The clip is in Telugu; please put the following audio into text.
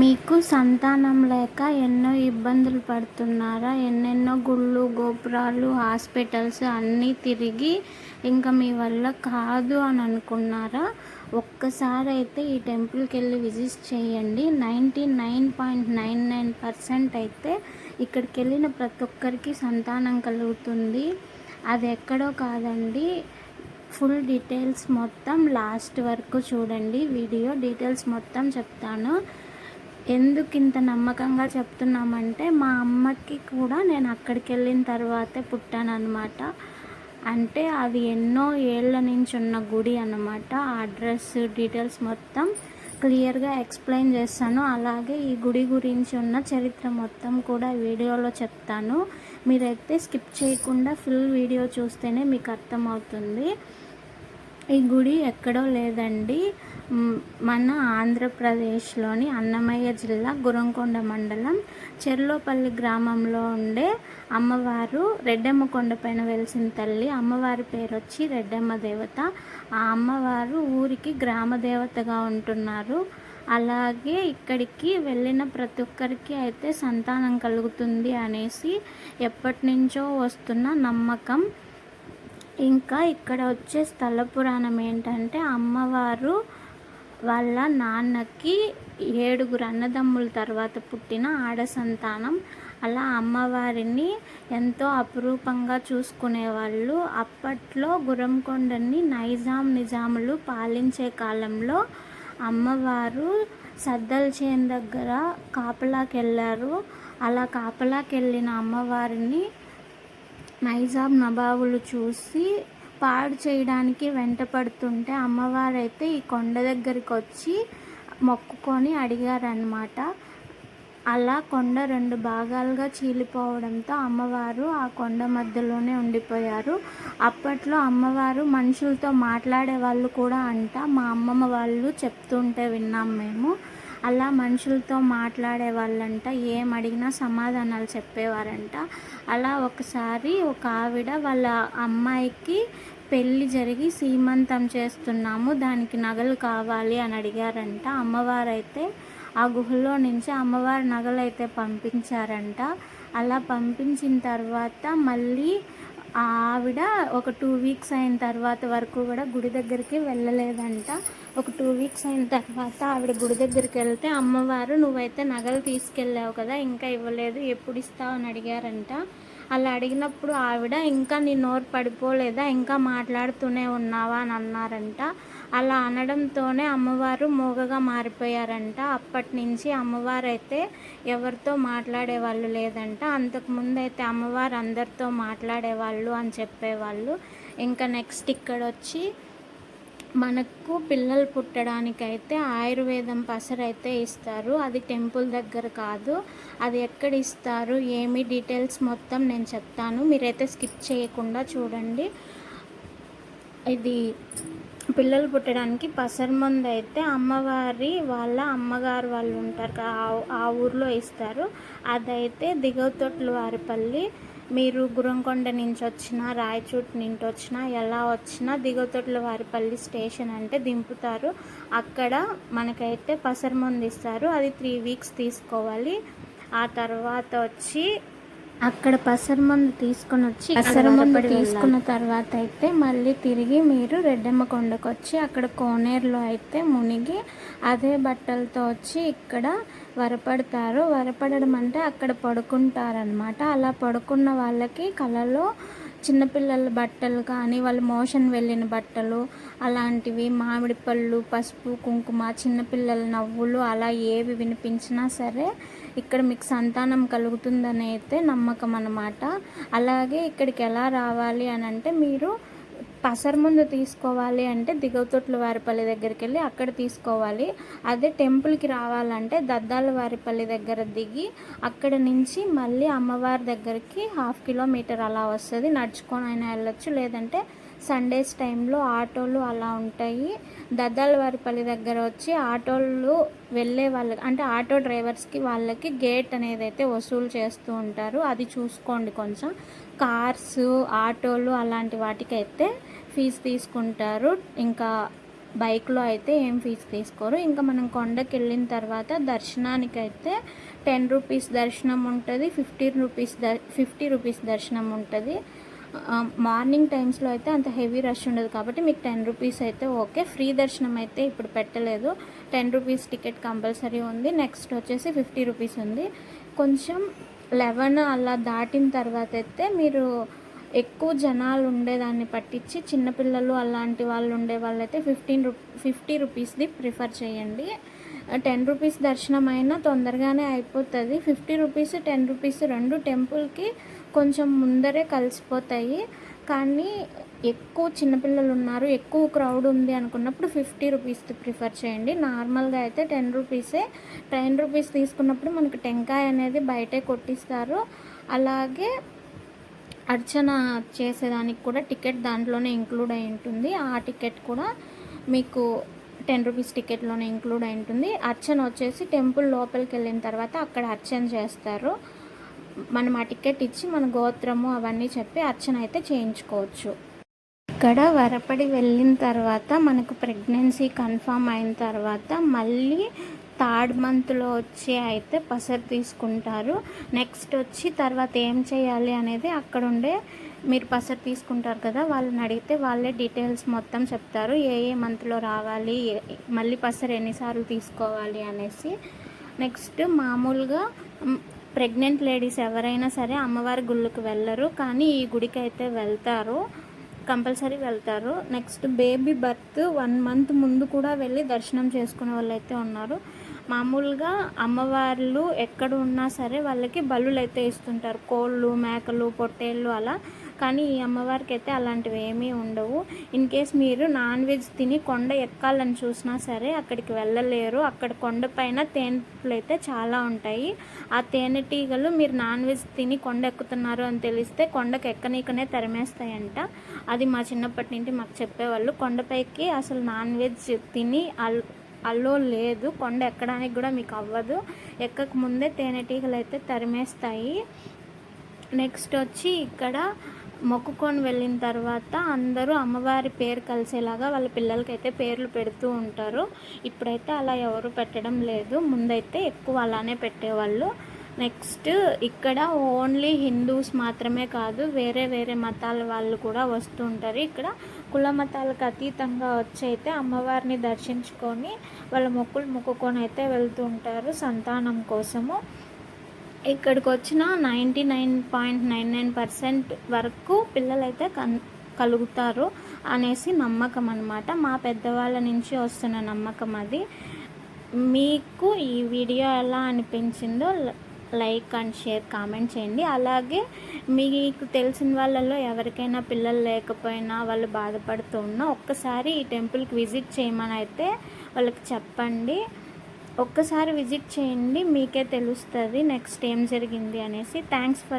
మీకు సంతానం లేక ఎన్నో ఇబ్బందులు పడుతున్నారా? ఎన్నెన్నో గుళ్ళు, గోపురాలు, హాస్పిటల్స్ అన్నీ తిరిగి ఇంకా మీ వల్ల కాదు అని అనుకున్నారా? ఒక్కసారైతే ఈ టెంపుల్‌కెళ్ళి విజిట్ చేయండి. 99.99% అయితే ఇక్కడికెళ్ళిన ప్రతి ఒక్కరికి సంతానం కలుగుతుంది. అది ఎక్కడో కాదండి. ఫుల్ డీటెయిల్స్ మొత్తం లాస్ట్ వరకు చూడండి. వీడియో డీటెయిల్స్ మొత్తం చెప్తాను. ఎందుకు ఇంత నమ్మకంగా చెప్తున్నామంటే మా అమ్మకి కూడా నేను అక్కడికి వెళ్ళిన తర్వాతే పుట్టానన్నమాట. అంటే అది ఎన్నో ఏళ్ళ నుంచి ఉన్న గుడి అన్నమాట. అడ్రస్ డీటెయిల్స్ మొత్తం క్లియర్గా ఎక్స్ప్లెయిన్ చేస్తాను. అలాగే ఈ గుడి గురించి ఉన్న చరిత్ర మొత్తం కూడా వీడియోలో చెప్తాను. మీరైతే స్కిప్ చేయకుండా ఫుల్ వీడియో చూస్తేనే మీకు అర్థమవుతుంది. ఈ గుడి ఎక్కడో లేదండి, మన ఆంధ్రప్రదేశ్లోని అన్నమయ్య జిల్లా గుర్రంకొండ మండలం చెర్లోపల్లి గ్రామంలో ఉండే అమ్మవారు రెడ్డమ్మ కొండపైన వెలిసిన తల్లి. అమ్మవారి పేరు వచ్చి రెడ్డమ్మ దేవత. ఆ అమ్మవారు ఊరికి గ్రామ దేవతగా ఉంటున్నారు. అలాగే ఇక్కడికి వెళ్ళిన ప్రతి ఒక్కరికి అయితే సంతానం కలుగుతుంది అనేసి ఎప్పటి నుంచో వస్తున్న నమ్మకం. ఇంకా ఇక్కడ వచ్చే స్థల పురాణం ఏంటంటే అమ్మవారు వాళ్ళ నాన్నకి 7 అన్నదమ్ముల తర్వాత పుట్టిన ఆడ సంతానం. అలా అమ్మవారిని ఎంతో అపురూపంగా చూసుకునేవాళ్ళు. అప్పట్లో గుర్రంకొండని నిజాములు పాలించే కాలంలో అమ్మవారు సద్దల చేను దగ్గర కాపలాకి వెళ్ళారు. అలా కాపలాకి వెళ్ళిన అమ్మవారిని నవాబులు చూసి పాడు చేయడానికి వెంటపడుతుంటే అమ్మవారైతే ఈ కొండ దగ్గరికి వచ్చి మొక్కుకొని అడిగారనమాట. అలా కొండ 2 భాగాలుగా చీలిపోవడంతో అమ్మవారు ఆ కొండ మధ్యలోనే ఉండిపోయారు. అప్పట్లో అమ్మవారు మనుషులతో మాట్లాడే వాళ్ళు కూడా అంట. మా అమ్మమ్మ వాళ్ళు చెప్తుంటే విన్నాం మేము. అలా మనుషులతో మాట్లాడే వాళ్ళంట, ఏం అడిగినా సమాధానాలు చెప్పేవారంట. అలా ఒకసారి ఒక ఆవిడ వాళ్ళ అమ్మాయికి పెళ్ళి జరిగి సీమంతం చేస్తున్నాము, దానికి నగలు కావాలి అని అడిగారంట. అమ్మవారైతే ఆ గుహలో నుంచి అమ్మవారి నగలైతే పంపించారంట. అలా పంపించిన తర్వాత మళ్ళీ ఆవిడ ఒక 2 వీక్స్ అయిన తర్వాత వరకు కూడా గుడి దగ్గరికి వెళ్ళలేదంట. ఒక 2 వీక్స్ అయిన తర్వాత ఆవిడ గుడి దగ్గరికి వెళ్తే అమ్మవారు నువ్వైతే నగలు తీసుకెళ్ళావు కదా, ఇంకా ఇవ్వలేదు, ఎప్పుడు ఇస్తావు అని అడిగారంట. అలా అడిగినప్పుడు ఆవిడ ఇంకా నీ నోరు పడిపోలేదా, ఇంకా మాట్లాడుతూనే ఉన్నావా అని అన్నారంట. అలా అనడంతోనే అమ్మవారు మూగగా మారిపోయారంట. అప్పటి నుంచి అమ్మవారు అయితే ఎవరితో మాట్లాడేవాళ్ళు లేదంట. అంతకుముందు అయితే అమ్మవారు అందరితో మాట్లాడేవాళ్ళు అని చెప్పేవాళ్ళు. ఇంకా నెక్స్ట్ ఇక్కడ వచ్చి మనకు పిల్లలు పుట్టడానికైతే ఆయుర్వేదం పసరైతే ఇస్తారు. అది టెంపుల్ దగ్గర కాదు, అది ఎక్కడ ఇస్తారు ఏమి డీటెయిల్స్ మొత్తం నేను చెప్తాను. మీరైతే స్కిప్ చేయకుండా చూడండి. ఇది పిల్లలు పుట్టడానికి పసరమందు అయితే అమ్మవారి వాళ్ళ అమ్మగారు వాళ్ళు ఉంటారు కదా, ఆ ఊర్లో ఇస్తారు. అదైతే దిగవతొట్లు వారిపల్లి. మీరు గుర్రంకొండ నుంచి వచ్చినా రాయచూట్ నుంచి వచ్చినా ఎలా వచ్చినా దిగవతొట్ల వారిపల్లి స్టేషన్ అంటే దింపుతారు. అక్కడ మనకైతే పసరమందు ఇస్తారు. అది 3 వీక్స్ తీసుకోవాలి. ఆ తర్వాత వచ్చి అక్కడ పసరమందు తీసుకున్న తర్వాత అయితే మళ్ళీ తిరిగి మీరు రెడ్డమ్మ కొండకు వచ్చి అక్కడ కోనేరులో అయితే మునిగి అదే బట్టలతో వచ్చి ఇక్కడ వరపడతారు. వరపడడం అంటే అక్కడ పడుకుంటారనమాట. అలా పడుకున్న వాళ్ళకి కలలో చిన్నపిల్లల బట్టలు కానీ వాళ్ళు మోషన్ వెళ్ళిన బట్టలు అలాంటివి, మామిడి పళ్ళు, పసుపు, కుంకుమ, చిన్నపిల్లల నవ్వులు అలా ఏవి వినిపించినా సరే ఇక్కడ మీకు సంతానం కలుగుతుందని అయితే నమ్మకం అన్నమాట. అలాగే ఇక్కడికి ఎలా రావాలి అని అంటే మీరు పసరమందు తీసుకోవాలి అంటే దిగవతొట్ల వారిపల్లి దగ్గరికి వెళ్ళి అక్కడ తీసుకోవాలి. అదే టెంపుల్కి రావాలంటే దద్దాల వారిపల్లి దగ్గర దిగి అక్కడ నుంచి మళ్ళీ అమ్మవారి దగ్గరికి 1/2 కిలోమీటర్ అలా వస్తుంది. నడుచుకొని అయినా వెళ్ళొచ్చు, లేదంటే సండేస్ టైంలో ఆటోలు అలా ఉంటాయి. దద్దాల వారిపల్లి దగ్గర వచ్చి ఆటోలు వెళ్ళే వాళ్ళకి అంటే ఆటో డ్రైవర్స్కి వాళ్ళకి గేట్ అనేది అయితే వసూలు చేస్తూ ఉంటారు. అది చూసుకోండి. కొంచెం కార్స్, ఆటోలు అలాంటి వాటికైతే ఫీజు తీసుకుంటారు. ఇంకా బైక్లో అయితే ఏం ఫీజు తీసుకోరు. ఇంకా మనం కొండకి వెళ్ళిన తర్వాత దర్శనానికైతే 10 రూపీస్ దర్శనం ఉంటుంది, 50 రూపీస్ దర్శనం ఉంటుంది. మార్నింగ్ టైమ్స్లో అయితే అంత హెవీ రష్ ఉండదు కాబట్టి మీకు 10 రూపీస్ అయితే ఓకే. ఫ్రీ దర్శనం అయితే ఇప్పుడు పెట్టలేదు, 10 రూపీస్ టికెట్ కంపల్సరీ ఉంది. నెక్స్ట్ వచ్చేసి 50 రూపీస్ ఉంది. కొంచెం 11 అలా దాటిన తర్వాత అయితే మీరు ఎక్కువ జనాలు ఉండేదాన్ని పట్టించి చిన్నపిల్లలు అలాంటి వాళ్ళు ఉండే వాళ్ళైతే 50 రూపీస్ది ప్రిఫర్ చేయండి. 10 రూపీస్ దర్శనం అయినా తొందరగానే అయిపోతుంది. 50 రూపీస్ 10 రూపీస్ రెండు టెంపుల్కి కొంచెం ముందరే కలిసిపోతాయి. కానీ ఎక్కువ చిన్నపిల్లలు ఉన్నారు, ఎక్కువ క్రౌడ్ ఉంది అనుకున్నప్పుడు 50 రూపీస్ది ప్రిఫర్ చేయండి. నార్మల్గా అయితే 10 రూపీసే. 10 రూపీస్ తీసుకున్నప్పుడు మనకు టెంకాయ అనేది బయటే కొట్టిస్తారు. అలాగే అర్చన చేసేదానికి కూడా టికెట్ దాంట్లోనే ఇంక్లూడ్ అయి ఉంటుంది. ఆ టికెట్ కూడా మీకు 10 రూపీస్ టికెట్లోనే ఇంక్లూడ్ అయి ఉంటుంది. అర్చన వచ్చేసి టెంపుల్ లోపలికి వెళ్ళిన తర్వాత అక్కడ అర్చన చేస్తారు. మనం ఆ టికెట్ ఇచ్చి మన గోత్రము అవన్నీ చెప్పి అర్చన అయితే చేయించుకోవచ్చు. ఇక్కడ వరపడి వెళ్ళిన తర్వాత మనకు ప్రెగ్నెన్సీ కన్ఫామ్ అయిన తర్వాత మళ్ళీ 3rd మంత్లో వచ్చి అయితే పసరు తీసుకుంటారు. నెక్స్ట్ వచ్చి తర్వాత ఏం చేయాలి అనేది అక్కడ ఉండే మీరు పసరు తీసుకుంటారు కదా వాళ్ళని అడిగితే వాళ్ళే డీటెయిల్స్ మొత్తం చెప్తారు. ఏ మంత్లో రావాలి, మళ్ళీ పసరు ఎన్నిసార్లు తీసుకోవాలి అనేసి. నెక్స్ట్ మామూలుగా ప్రెగ్నెంట్ లేడీస్ ఎవరైనా సరే అమ్మవారి గుళ్ళకి వెళ్ళరు, కానీ ఈ గుడికి అయితే వెళ్తారు, కంపల్సరీ వెళ్తారు. నెక్స్ట్ బేబీ బర్త్ 1 మంత్ ముందు కూడా వెళ్ళి దర్శనం చేసుకునే వాళ్ళు అయితే ఉన్నారు. మామూలుగా అమ్మవార్లు ఎక్కడ ఉన్నా సరే వాళ్ళకి బలులు అయితే ఇస్తుంటారు, కోళ్ళు, మేకలు, పొట్టేళ్ళు అలా. కానీ ఈ అమ్మవారికి అయితే అలాంటివి ఏమీ ఉండవు. ఇన్ కేస్ మీరు నాన్ వెజ్ తిని కొండ ఎక్కాలని చూసినా సరే అక్కడికి వెళ్ళలేరు. అక్కడ కొండపైన తేనెటీగలు అయితే చాలా ఉంటాయి. ఆ తేనెటీగలు మీరు నాన్ వెజ్ తిని కొండ ఎక్కుతున్నారు అని తెలిస్తే కొండకు ఎక్కనీకనే తరిమేస్తాయంట. అది మా చిన్నప్పటి నుండి మాకు చెప్పేవాళ్ళు. కొండపైకి అసలు నాన్ వెజ్ తిని అల్లో లేదు, కొండ ఎక్కడానికి కూడా మీకు అవ్వదు, ఎక్కక ముందే తేనెటీగలు అయితే తరిమేస్తాయి. నెక్స్ట్ వచ్చి ఇక్కడ మొక్కుకొని వెళ్ళిన తర్వాత అందరూ అమ్మవారి పేరు కలిసేలాగా వాళ్ళ పిల్లలకైతే పేర్లు పెడుతూ ఉంటారు. ఇప్పుడైతే అలా ఎవరు పెట్టడం లేదు, ముందైతే ఎక్కువ అలానే పెట్టేవాళ్ళు. నెక్స్ట్ ఇక్కడ ఓన్లీ హిందూస్ మాత్రమే కాదు, వేరే వేరే మతాల వాళ్ళు కూడా వస్తూ ఉంటారు. ఇక్కడ కుల మతాలకు అతీతంగా వచ్చి అయితే అమ్మవారిని దర్శించుకొని వాళ్ళ మొక్కులు మొక్కుకొని అయితే వెళ్తూ ఉంటారు సంతానం కోసము. ఇక్కడికి వచ్చిన 99.99% వరకు పిల్లలైతే కలుగుతారు అనేసి నమ్మకం అన్నమాట. మా పెద్దవాళ్ళ నుంచి వస్తున్న నమ్మకం అది. మీకు ఈ వీడియో ఎలా అనిపించిందో లైక్ అండ్ షేర్ కామెంట్ చేయండి. అలాగే మీకు తెలిసిన వాళ్ళలో ఎవరికైనా పిల్లలు లేకపోయినా వాళ్ళు బాధపడుతూ ఉన్నా ఒక్కసారి ఈ టెంపుల్కి విజిట్ చేయమని అయితే వాళ్ళకి చెప్పండి. ఒక్కసారి విజిట్ చేయండి, మీకే తెలుస్తుంది నెక్స్ట్ ఏం జరిగింది అనేసి. Thanks for